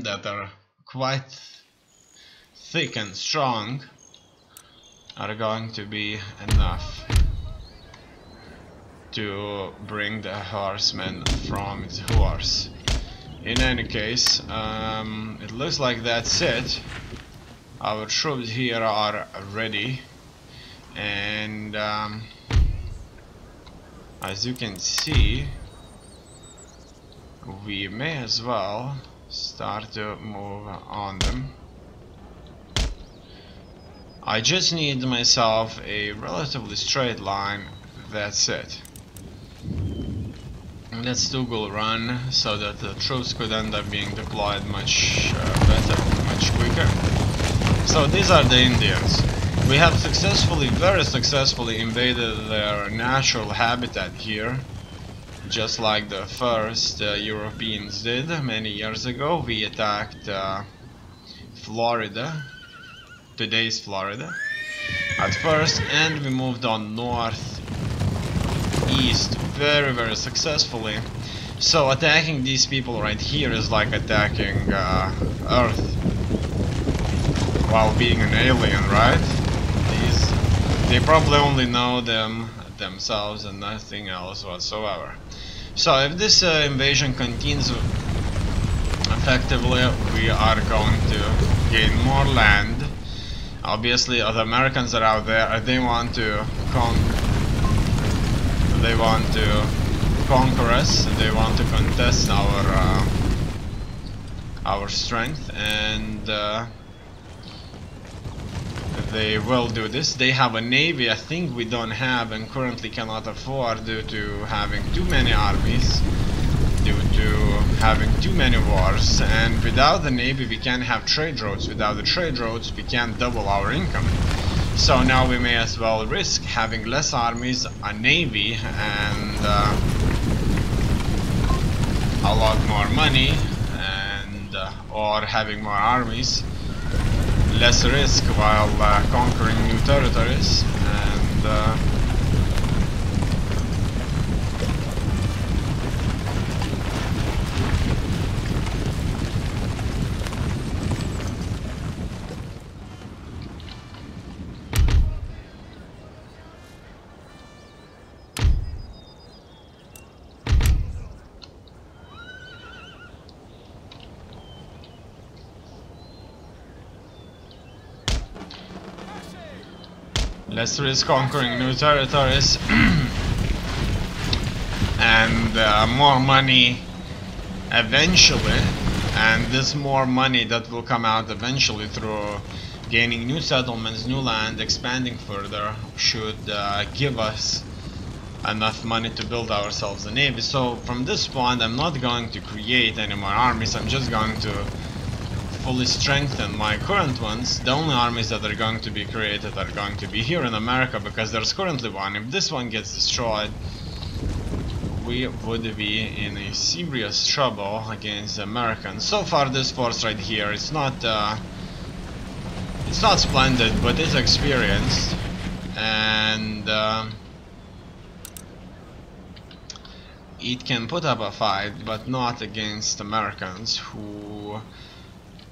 that are quite thick and strong are going to be enough to bring the horseman from its horse. In any case, it looks like that's it. Our troops here are ready, and as you can see, we may as well start to move on them. I just need myself a relatively straight line, that's it. Let's toggle run so that the troops could end up being deployed much better, much quicker. So these are the Indians. We have very successfully invaded their natural habitat here, just like the first Europeans did many years ago. We attacked Florida, today's Florida, at first, and we moved on northeast very successfully. So attacking these people right here is like attacking Earth while being an alien, right? They probably only know themselves and nothing else whatsoever. So if this invasion continues effectively, we are going to gain more land. Obviously, other Americans are out there. They want to conquer us. They want to contest our strength, and they will do this. They have a navy I think we don't have and currently cannot afford due to having too many armies, due to having too many wars, and without the navy we can't have trade routes. Without the trade routes we can't double our income. So now we may as well risk having less armies, a navy, and a lot more money, and or having more armies, less risk while conquering new territories, and let's risk conquering new territories and more money eventually, and this more money that will come out eventually through gaining new settlements, new land, expanding further, should give us enough money to build ourselves a navy. So from this point I'm not going to create any more armies, I'm just going to fully strengthen my current ones. The only armies that are going to be created are going to be here in America, because there's currently one. If this one gets destroyed, we would be in a serious trouble against the Americans. So far this force right here, it's not splendid, but it's experienced, and it can put up a fight, but not against Americans, who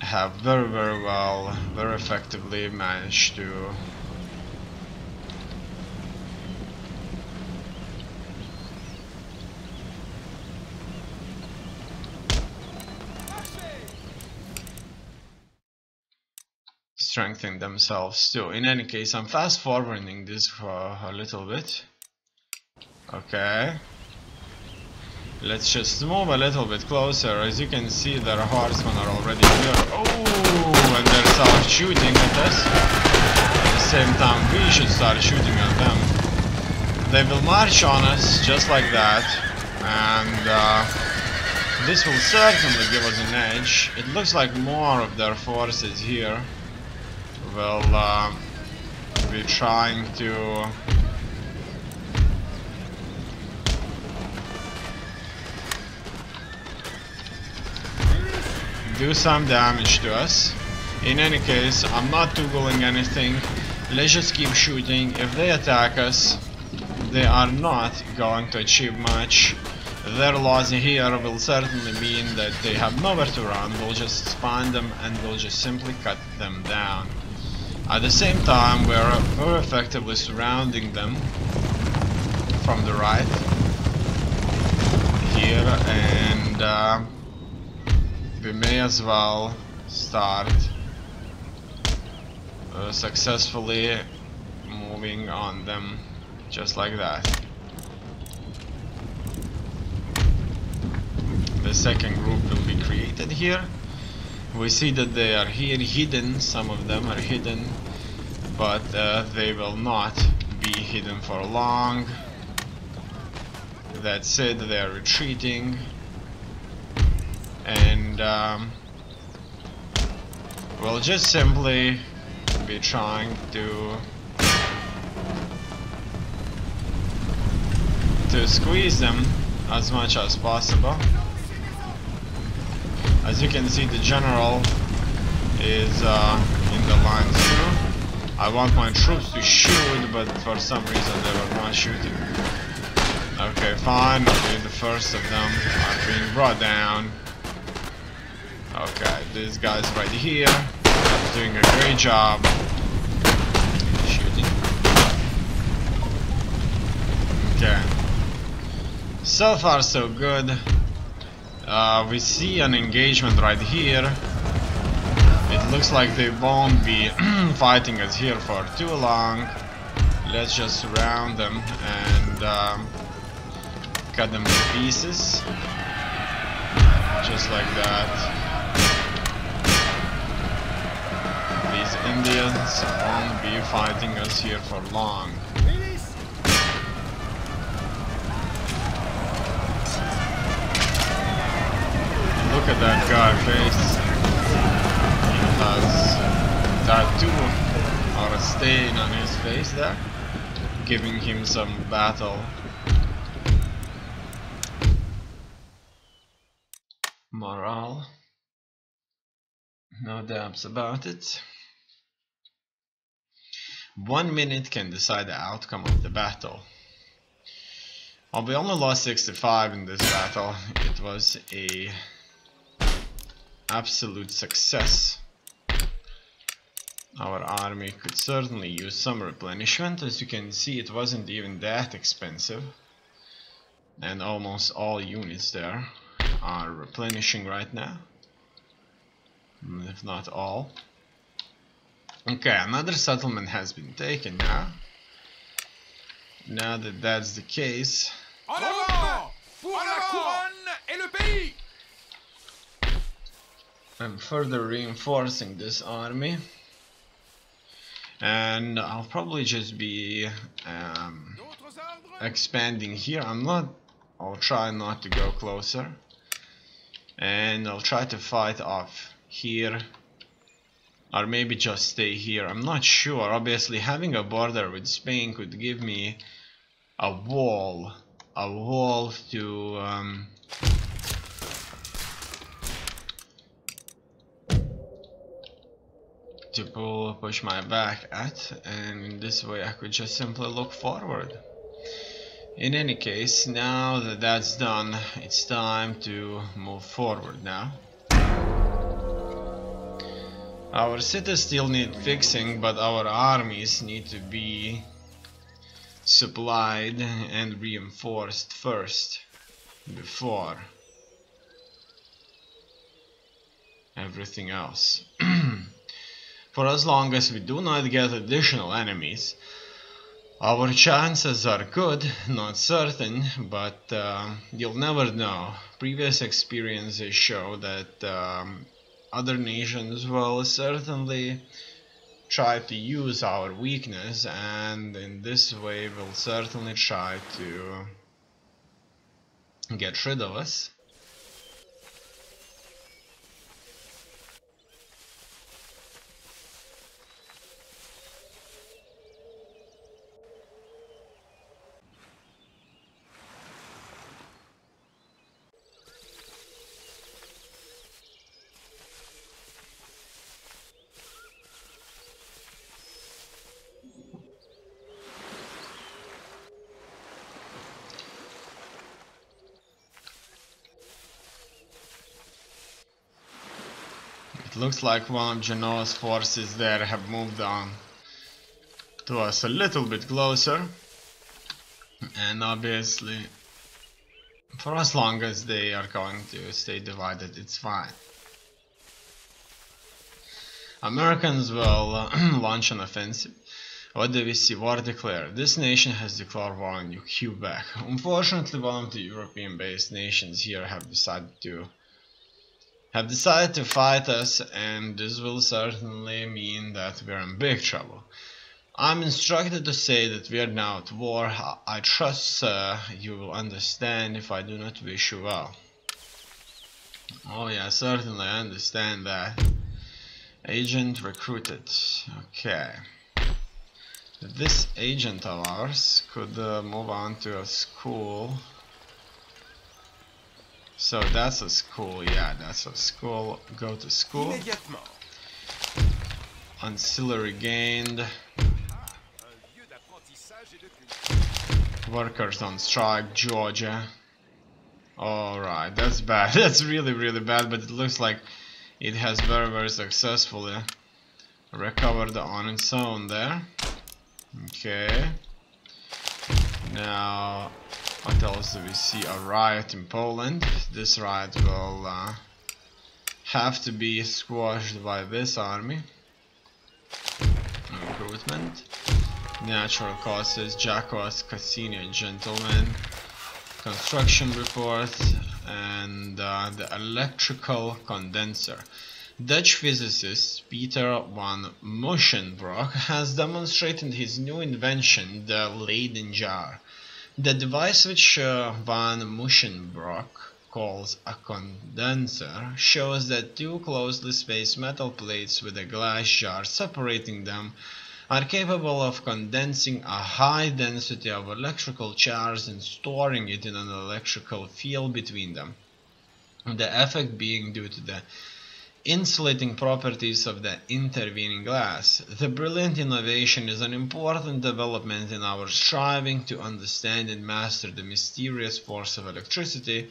have very well, very effectively managed to strengthen themselves too. In any case, I'm fast forwarding this for a little bit. Okay. Let's just move a little bit closer. As you can see, their horsemen are already here. Oh, and they're start shooting at us. At the same time, we should start shooting at them. They will march on us just like that, and this will certainly give us an edge. It looks like more of their forces here will be trying to do some damage to us. In any case, I'm not toggling anything. Let's just keep shooting. If they attack us, they are not going to achieve much. Their loss here will certainly mean that they have nowhere to run. We'll just spawn them and we'll just simply cut them down. At the same time, we're effectively surrounding them from the right here, and we may as well start successfully moving on them just like that. The second group will be created here. We see that they are here hidden, some of them are hidden, but they will not be hidden for long. That's it, they are retreating, and we'll just simply be trying to squeeze them as much as possible. As you can see, the general is in the lines too. I want my troops to shoot, but for some reason they were not shooting. Okay, finally the first of them are being brought down. Okay, this guy's right here, doing a great job shooting. Okay, so far so good. We see an engagement right here. It looks like they won't be fighting us here for too long. Let's just surround them and cut them to pieces, just like that. These Indians won't be fighting us here for long. Look at that guy face. He has tattoo or a stain on his face there, giving him some battle morale. No doubts about it. 1 minute can decide the outcome of the battle. Well, we only lost 65 in this battle. It was a absolute success. Our army could certainly use some replenishment. As you can see, it wasn't even that expensive, and almost all units there are replenishing right now, if not all. Okay, another settlement has been taken now. Now that that's the case, En avant pour la couronne et le pays. I'm further reinforcing this army, and I'll probably just be expanding here. I'll try not to go closer, and I'll try to fight off here, or maybe just stay here. I'm not sure. Obviously, having a border with Spain could give me a wall to push my back at, and in this way I could just simply look forward. In any case, now that that's done, it's time to move forward now. Our cities still need fixing, but our armies need to be supplied and reinforced first, before everything else. For as long as we do not get additional enemies, our chances are good, not certain, but you'll never know. Previous experiences show that other nations will certainly try to use our weakness, and in this way will certainly try to get rid of us. It looks like one of Genoa's forces there have moved on to us a little bit closer. And obviously, for as long as they are going to stay divided, it's fine. Americans will launch an offensive. What do we see? War declared. This nation has declared war on Quebec. Unfortunately, one of the European-based nations here have decided to fight us, and this will certainly mean that we're in big trouble. I'm instructed to say that we are now at war. I trust you will understand if I do not wish you well. Oh yeah, certainly I understand that. Agent recruited. Okay. This agent of ours could move on to a school. So that's a school, yeah, that's a school. Go to school. Ancillary gained. Workers on strike, Georgia. Alright, that's bad. That's really, really bad, but it looks like it has very, very successfully recovered on its own there. Okay. Now, what else do we see? A riot in Poland. This riot will have to be squashed by this army. Recruitment. Natural causes, Jacques, Cassini, gentlemen. Construction report and the electrical condenser. Dutch physicist Peter van Musschenbroek has demonstrated his new invention, the Leyden jar. The device, which van Musschenbroek calls a condenser, shows that two closely spaced metal plates with a glass jar separating them are capable of condensing a high density of electrical charge and storing it in an electrical field between them. The effect being due to the insulating properties of the intervening glass. The brilliant innovation is an important development in our striving to understand and master the mysterious force of electricity.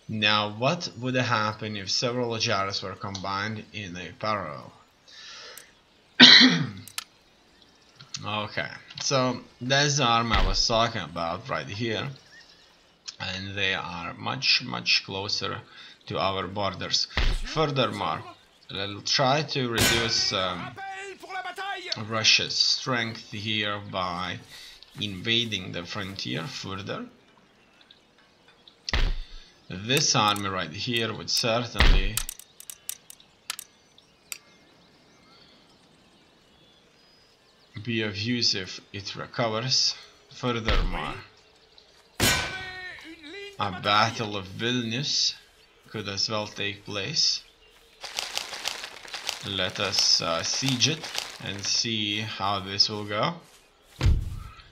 Now, what would happen if several jars were combined in a parallel? Okay, so that's the arm I was talking about right here, and they are much, much closer to our borders. Furthermore, we'll try to reduce Russia's strength here by invading the frontier further. This army right here would certainly be of use if it recovers. Furthermore, a battle of Vilnius could as well take place. Let us siege it and see how this will go,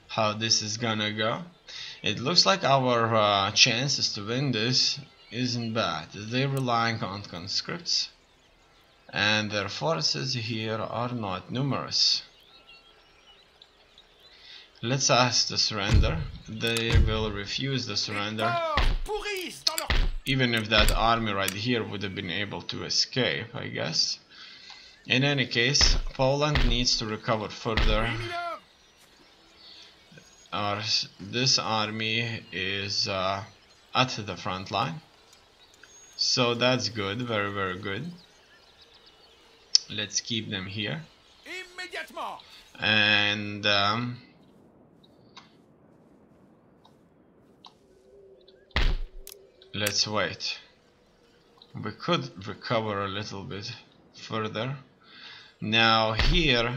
how this is gonna go. It looks like our chances to win this isn't bad. They're relying on conscripts, and their forces here are not numerous. Let's ask to surrender. They will refuse the surrender, even if that army right here would have been able to escape, I guess. In any case, Poland needs to recover further. This army is at the front line, so that's good, very, very good. Let's keep them here, and let's wait. We could recover a little bit further. Now here,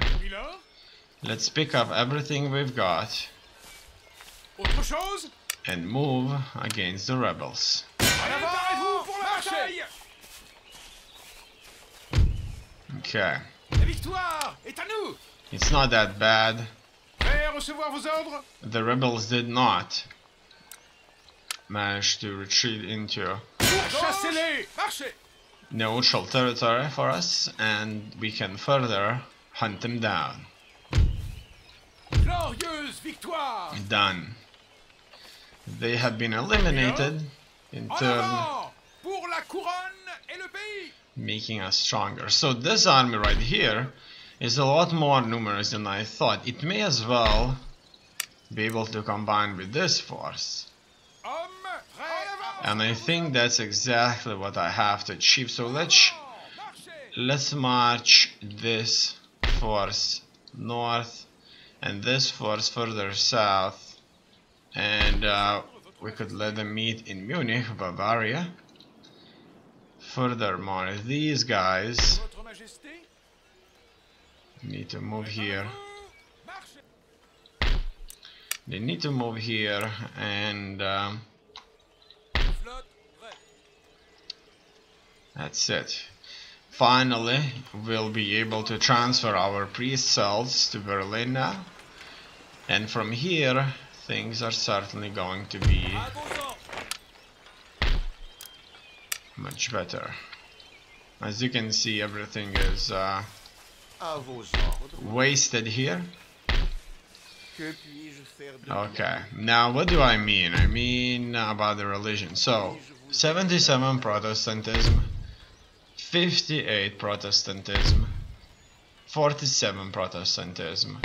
let's pick up everything we've got and move against the rebels. Okay. It's not that bad. The rebels did not manage to retreat into neutral territory for us, and we can further hunt them down. Done. They have been eliminated. In turn, making us stronger. So this army right here is a lot more numerous than I thought. It may as well be able to combine with this force. And I think that's exactly what I have to achieve. So let's march this force north and this force further south, and we could let them meet in Munich, Bavaria. Furthermore, these guys need to move here. They need to move here, and that's it. Finally, we'll be able to transfer our priest cells to Berlin now. And from here, things are certainly going to be much better. As you can see, everything is wasted here. Okay, now what do I mean? I mean about the religion. So, 77 Protestantism, 58 Protestantism, 47 Protestantism,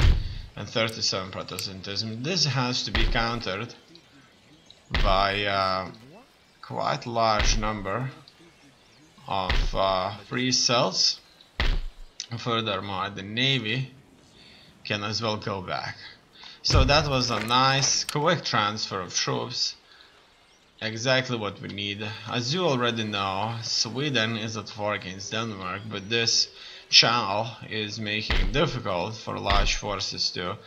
and 37 Protestantism. This has to be countered by a quite large number of priest cells. Furthermore, the navy can as well go back. So that was a nice quick transfer of troops, exactly what we need. As you already know, Sweden is at war against Denmark, but this channel is making it difficult for large forces to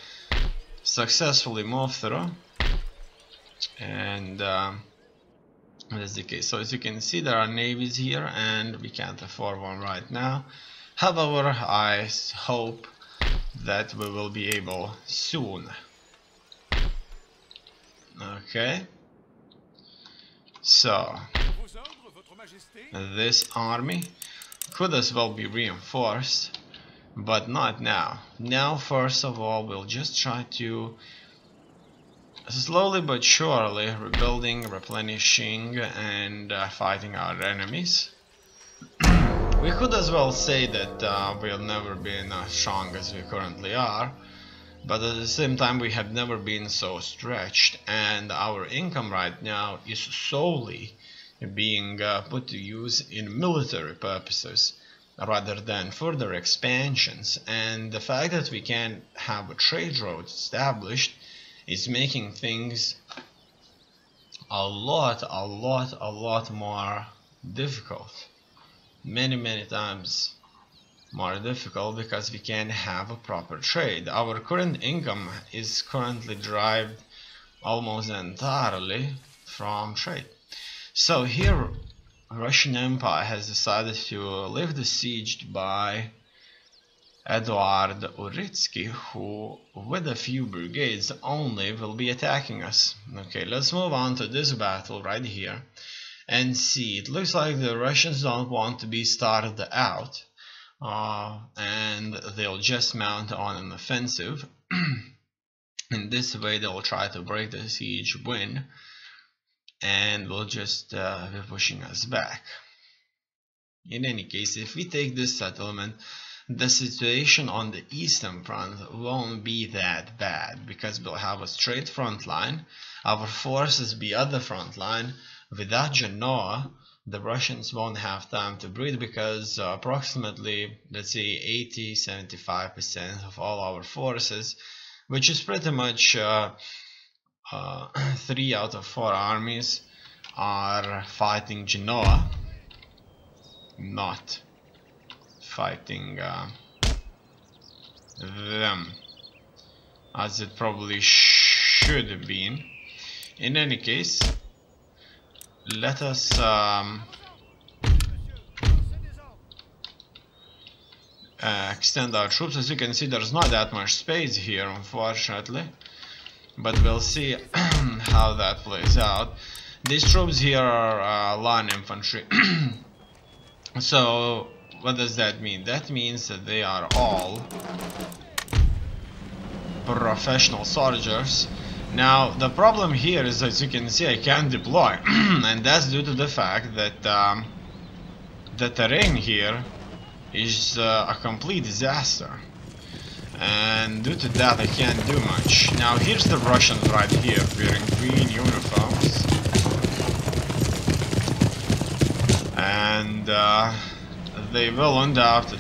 successfully move through, and that's the case. So as you can see, there are navies here and we can't afford one right now. However, I hope that we will be able soon. Okay, so this army could as well be reinforced, but not now. Now, first of all, we'll just try to slowly but surely rebuilding, replenishing, and fighting our enemies. We could as well say that we'll never be as strong as we currently are, but at the same time we have never been so stretched, and our income right now is solely being put to use in military purposes rather than further expansions. And the fact that we can't have a trade route established is making things a lot more difficult. Many times more difficult, because we can't have a proper trade. Our current income is currently derived almost entirely from trade. So here Russian Empire has decided to lift the siege by Eduard Uritsky, who with a few brigades only will be attacking us. Okay, let's move on to this battle right here and see. It looks like the Russians don't want to be started out, and they'll just mount on an offensive. In this way they'll try to break the siege, win, and will just be pushing us back. In any case, if we take this settlement, the situation on the eastern front won't be that bad, because we'll have a straight front line. Our forces be at the front line. Without Genoa, the Russians won't have time to breathe, because approximately, let's say, 80–75% of all our forces, which is pretty much 3 out of 4 armies, are fighting Genoa, not fighting them, as it probably should have been. In any case, let us extend our troops. As you can see, there's not that much space here, unfortunately, but we'll see how that plays out. These troops here are line infantry. So what does that mean? That means that they are all professional soldiers. Now the problem here is, as you can see, I can't deploy and that's due to the fact that the terrain here is a complete disaster, and due to that I can't do much. Now here's the Russians right here wearing green uniforms, and they will undoubtedly